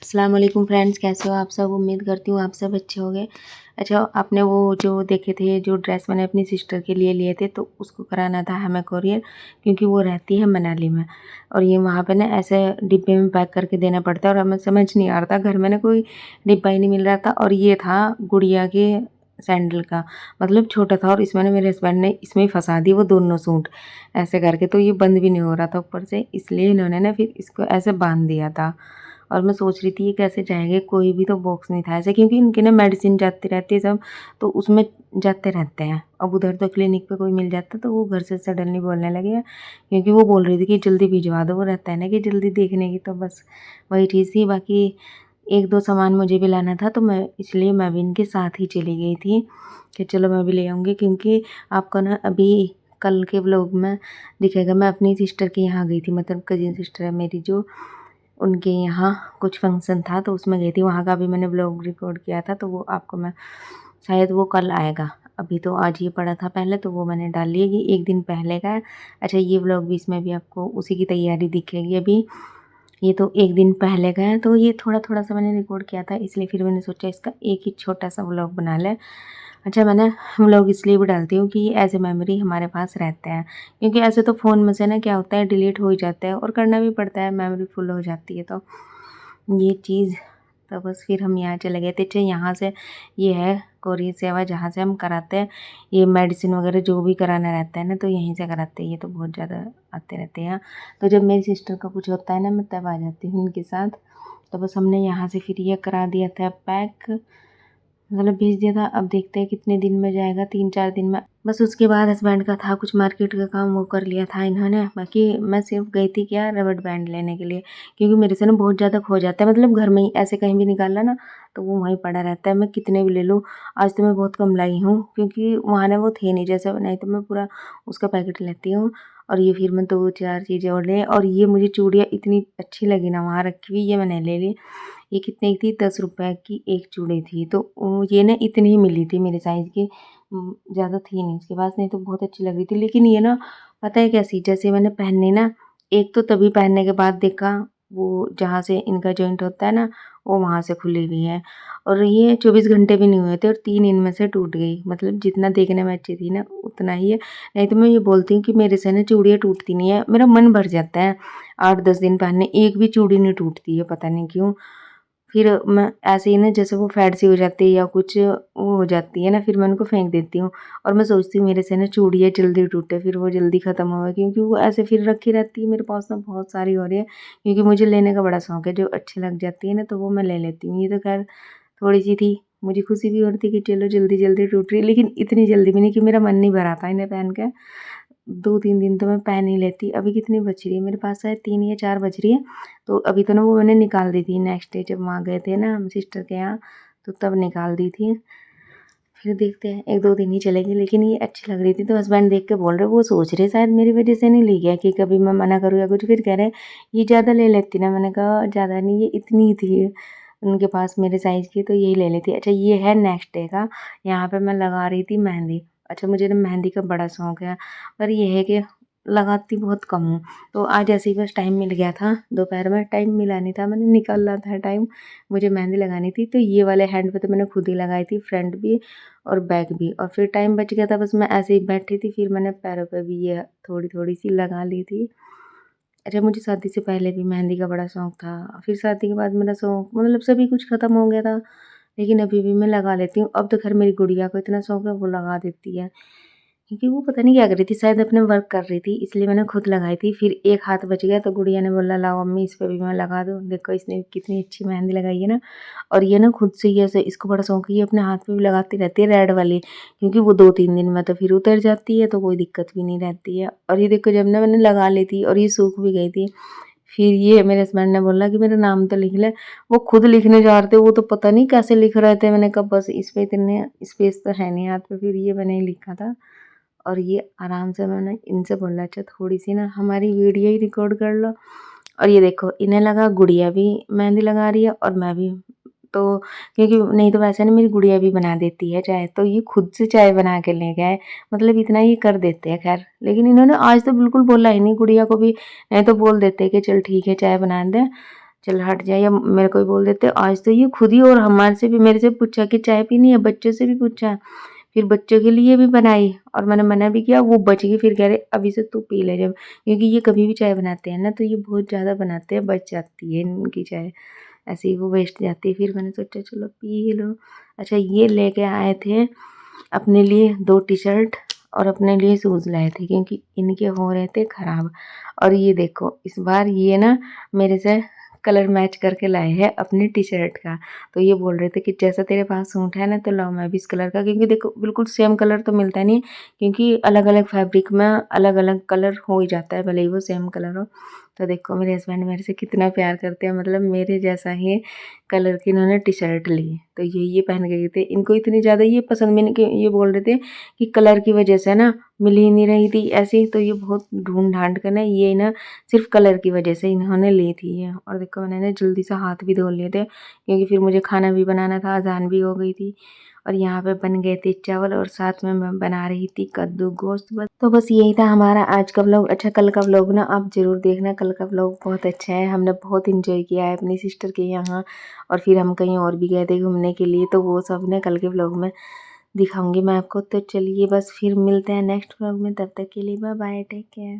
अस्सलाम वालेकुम फ्रेंड्स, कैसे हो आप सब। उम्मीद करती हूँ आप सब अच्छे होंगे। अच्छा, आपने वो जो देखे थे, जो ड्रेस मैंने अपनी सिस्टर के लिए थे, तो उसको कराना था हमें कोरियर, क्योंकि वो रहती है मनाली में और ये वहाँ पे ना ऐसे डिब्बे में पैक करके देना पड़ता है और हमें समझ नहीं आ रहा था, घर में ना कोई डिब्बा ही नहीं मिल रहा था। और ये था गुड़िया के सैंडल का, मतलब छोटा था और इसमें ना मेरे हस्बैंड ने इसमें ही फंसा दी वो दोनों सूट ऐसे करके, तो ये बंद भी नहीं हो रहा था ऊपर से, इसलिए इन्होंने ना फिर इसको ऐसे बांध दिया था। और मैं सोच रही थी ये कैसे जाएँगे, कोई भी तो बॉक्स नहीं था ऐसे, क्योंकि इनकी ना मेडिसिन जाती रहती है सब, तो उसमें जाते रहते हैं। अब उधर तो क्लिनिक पे कोई मिल जाता तो वो घर से सडनली बोलने लगे हैं, क्योंकि वो बोल रही थी कि जल्दी भिजवा दो, वो रहता है ना कि जल्दी देखने की, तो बस वही चीज़ थी। बाकी 1-2 सामान मुझे भी लाना था, तो मैं इसलिए मैं भी इनके साथ ही चली गई थी कि चलो मैं भी ले आऊँगी, क्योंकि आपको ना अभी कल के व्लॉग में दिखेगा, मैं अपनी सिस्टर के यहाँ गई थी, मतलब कज़िन सिस्टर है मेरी जो, उनके यहाँ कुछ फंक्शन था तो उसमें गई थी, वहाँ का भी मैंने व्लॉग रिकॉर्ड किया था, तो वो आपको मैं शायद वो कल आएगा। अभी तो आज ये पड़ा था पहले, तो वो मैंने डाल लिया कि 1 दिन पहले का है। अच्छा, ये व्लॉग भी इसमें भी आपको उसी की तैयारी दिखेगी अभी। ये तो 1 दिन पहले का है, तो ये थोड़ा-थोड़ा सा मैंने रिकॉर्ड किया था, इसलिए फिर मैंने सोचा इसका एक ही छोटा-सा व्लॉग बना लें। अच्छा, मैंने व्लॉग इसलिए भी डालती हूँ कि एज़ अ मेमोरी हमारे पास रहता है, क्योंकि ऐसे तो फ़ोन में से ना क्या होता है डिलीट हो ही जाता है और करना भी पड़ता है, मेमोरी फुल हो जाती है, तो ये चीज़, तो बस फिर हम यहाँ चले गए थे। अच्छा, यहाँ से ये है कोरियर सेवा जहाँ से हम कराते हैं, ये मेडिसिन वगैरह जो भी कराना रहता है ना, तो यहीं से कराते हैं। ये तो बहुत ज़्यादा आते रहते हैं यहाँ, तो जब मेरी सिस्टर का कुछ होता है ना, मैं तब आ जाती हूँ उनके साथ। तो बस हमने यहाँ से फिर ये करा दिया था पैक, मतलब भेज दिया था। अब देखते हैं कितने दिन में जाएगा, 3-4 दिन में। बस उसके बाद हस्बैंड का था कुछ मार्केट का काम, वो कर लिया था इन्होंने। बाकी मैं सिर्फ गई थी क्या, रबड़ बैंड लेने के लिए, क्योंकि मेरे से ना बहुत ज़्यादा खो जाता है, मतलब घर में ही ऐसे कहीं भी निकालना ना, तो वो वहीं पड़ा रहता है, मैं कितने भी ले लूँ। आज तो मैं बहुत कम लाई हूँ, क्योंकि वहाँ ना वो थे नहीं, जैसे नहीं तो मैं पूरा उसका पैकेट लेती हूँ। और ये फिर मैं 2-4 चीज़ें और ले, और ये मुझे चूड़ियाँ इतनी अच्छी लगी ना वहाँ रखी हुई, ये मैंने ले ली। ये कितने की थी, 10 रुपए की एक चूड़ी थी, तो ये ना इतनी ही मिली थी मेरे साइज़ की, ज़्यादा थी नहीं उसके पास, नहीं तो बहुत अच्छी लग रही थी। लेकिन ये ना पता है कैसी, जैसे मैंने पहनी ना, एक तो तभी पहनने के बाद देखा, वो जहाँ से इनका जॉइंट होता है ना, वो वहाँ से खुली हुई है, और ये 24 घंटे भी नहीं हुए थे और 3 इनमें से टूट गई। मतलब जितना देखने में अच्छी थी ना, उतना ही है। नहीं तो मैं ये बोलती हूँ कि मेरे से ना चूड़ियाँ टूटती नहीं है, मेरा मन भर जाता है 8-10 दिन पहनने, एक भी चूड़ी नहीं टूटती है, पता नहीं क्यों। फिर मैं ऐसे ही ना, जैसे वो फैट सी हो जाती है या कुछ वो हो जाती है ना, फिर मैं उनको फेंक देती हूँ। और मैं सोचती हूँ मेरे से ना चूड़ियाँ जल्दी टूटे, फिर वो जल्दी ख़त्म होवे, क्योंकि वो ऐसे फिर रखी रहती है मेरे पास ना, बहुत सारी हो रही है, क्योंकि मुझे लेने का बड़ा शौक है, जो अच्छी लग जाती है ना तो वो मैं ले लेती हूँ। ये तो खैर थोड़ी-सी थी, मुझे खुशी भी हो रही थी कि चलो जल्दी-जल्दी टूट रही है, लेकिन इतनी जल्दी भी नहीं कि मेरा मन नहीं भरा था इन्हें पहन के। 2-3 दिन तो मैं पहन ही लेती। अभी कितनी बच रही है मेरे पास, शायद 3 या 4 बच रही है। तो अभी तो ना वो मैंने निकाल दी थी नेक्स्ट डे, जब वहाँ गए थे ना हम सिस्टर के यहाँ, तो तब निकाल दी थी। फिर देखते हैं, 1-2 दिन ही चलेगी, लेकिन ये अच्छी लग रही थी, तो हस्बैंड देख के बोल रहे, वो सोच रहे शायद मेरी वज़ह से नहीं ली है, कि कभी मैं मना करूँ या कुछ। फिर कह रहे ये ज़्यादा ले लेती ना, मैंने कहा ज़्यादा नहीं, ये इतनी ही थी उनके पास मेरे साइज़ की, तो यही ले लेती। अच्छा, ये है नेक्स्ट डे का, यहाँ पे मैं लगा रही थी मेहंदी। अच्छा, मुझे ना मेहंदी का बड़ा शौक है, पर ये है कि लगाती बहुत कम हूँ। तो आज ऐसे ही बस टाइम मिल गया था, दोपहर में टाइम मिला नहीं था, मैंने निकाला था टाइम, मुझे मेहंदी लगानी थी, तो ये वाले हैंड पे तो मैंने खुद ही लगाई थी, फ्रंट भी और बैक भी। और फिर टाइम बच गया था, बस मैं ऐसे ही बैठी थी, फिर मैंने पैरों पे भी ये थोड़ी-थोड़ी सी लगा ली थी। अच्छा, मुझे शादी से पहले भी मेहंदी का बड़ा शौक था, फिर शादी के बाद मेरा शौक, मतलब सभी कुछ ख़त्म हो गया था, लेकिन अभी भी मैं लगा लेती हूँ। अब तो खैर मेरी गुड़िया को इतना शौक है, वो लगा देती है। क्योंकि वो पता नहीं क्या कर रही थी, शायद अपने वर्क कर रही थी, इसलिए मैंने खुद लगाई थी। फिर एक हाथ बच गया, तो गुड़िया ने बोला लाओ अम्मी इस पे भी मैं लगा दूँ, देखो इसने कितनी अच्छी मेहंदी लगाई है ना। और ये ना खुद से ही ऐसे, इसको बड़ा शौक है, ये अपने हाथ पे भी लगाती रहती है रेड वाली, क्योंकि वो 2-3 दिन में तो फिर उतर जाती है, तो कोई दिक्कत भी नहीं रहती है। और ये देखो, जब ना मैंने लगा ली थी और ये सूख भी गई थी, फिर ये मेरे हस्बैंड ने बोला कि मेरा नाम तो लिख ले। वो खुद लिखने जा रहे थे, वो तो पता नहीं कैसे लिख रहे थे, मैंने कहा बस इस पे इतने स्पेस तो है नहीं हाथ पे, फिर ये मैंने ही लिखा था। और ये आराम से मैंने इनसे बोला, अच्छा थोड़ी-सी ना हमारी वीडियो ही रिकॉर्ड कर लो। और ये देखो, इन्हें लगा गुड़िया भी मेहंदी लगा रही है और मैं भी। तो क्योंकि नहीं तो वैसे ना मेरी गुड़िया भी बना देती है चाय, तो ये खुद से चाय बना के ले गए, मतलब इतना ये कर देते हैं खैर। लेकिन इन्होंने आज तो बिल्कुल बोला ही नहीं गुड़िया को भी, नहीं तो बोल देते कि चल ठीक है चाय बना दे। चल हट जा, या मेरे को ही बोल देते आज तो ये खुद ही और हमारे से भी मेरे से पूछा कि चाय पीनी है, बच्चों से भी पूछा, फिर बच्चों के लिए भी बनाई और मैंने मना भी किया, वो बच गई, फिर कह रहे अभी से तू पी ले जब, क्योंकि ये कभी भी चाय बनाते हैं ना तो ये बहुत ज़्यादा बनाते हैं, बच जाती है इनकी चाय, ऐसे ही वो वेस्ट जाती है। फिर मैंने सोचा चलो पी लो। अच्छा ये लेके आए थे अपने लिए 2 टी-शर्ट और अपने लिए शूज़ लाए थे क्योंकि इनके हो रहे थे ख़राब। और ये देखो इस बार ये ना मेरे से कलर मैच करके लाए हैं अपनी टी-शर्ट का। तो ये बोल रहे थे कि जैसा तेरे पास सूट है ना तो लाओ मैं भी इस कलर का, क्योंकि देखो बिल्कुल सेम कलर तो मिलता नहीं है, क्योंकि अलग-अलग फैब्रिक में अलग-अलग कलर हो ही जाता है, भले ही वो सेम कलर हो। तो देखो मेरे हस्बैंड मेरे से कितना प्यार करते हैं, मतलब मेरे जैसा ही कलर की इन्होंने टी-शर्ट ली। तो ये पहन के गए थे। इनको इतनी ज़्यादा ये पसंद भी नहीं, कि ये बोल रहे थे कि कलर की वजह से ना मिल ही नहीं रही थी ऐसी, तो ये बहुत ढूँढ-ढाँड कर ना ये ना सिर्फ़ कलर की वजह से इन्होंने ली थी ये। और देखो मैंने जल्दी से हाथ भी धो लिए थे क्योंकि फिर मुझे खाना भी बनाना था, अज़ान भी हो गई थी। और यहाँ पे बन गए थे चावल और साथ में मैं बना रही थी कद्दू गोश्त। बस तो बस यही था हमारा आज का व्लॉग। अच्छा कल का व्लॉग ना आप ज़रूर देखना, कल का व्लॉग बहुत अच्छा है, हमने बहुत एंजॉय किया है अपनी सिस्टर के यहाँ, और फिर हम कहीं और भी गए थे घूमने के लिए, तो वो सब ने कल के व्लॉग में दिखाऊंगी मैं आपको। तो चलिए बस फिर मिलते हैं नेक्स्ट व्लॉग में, तब तक के लिए बाय बाय, टेक केयर।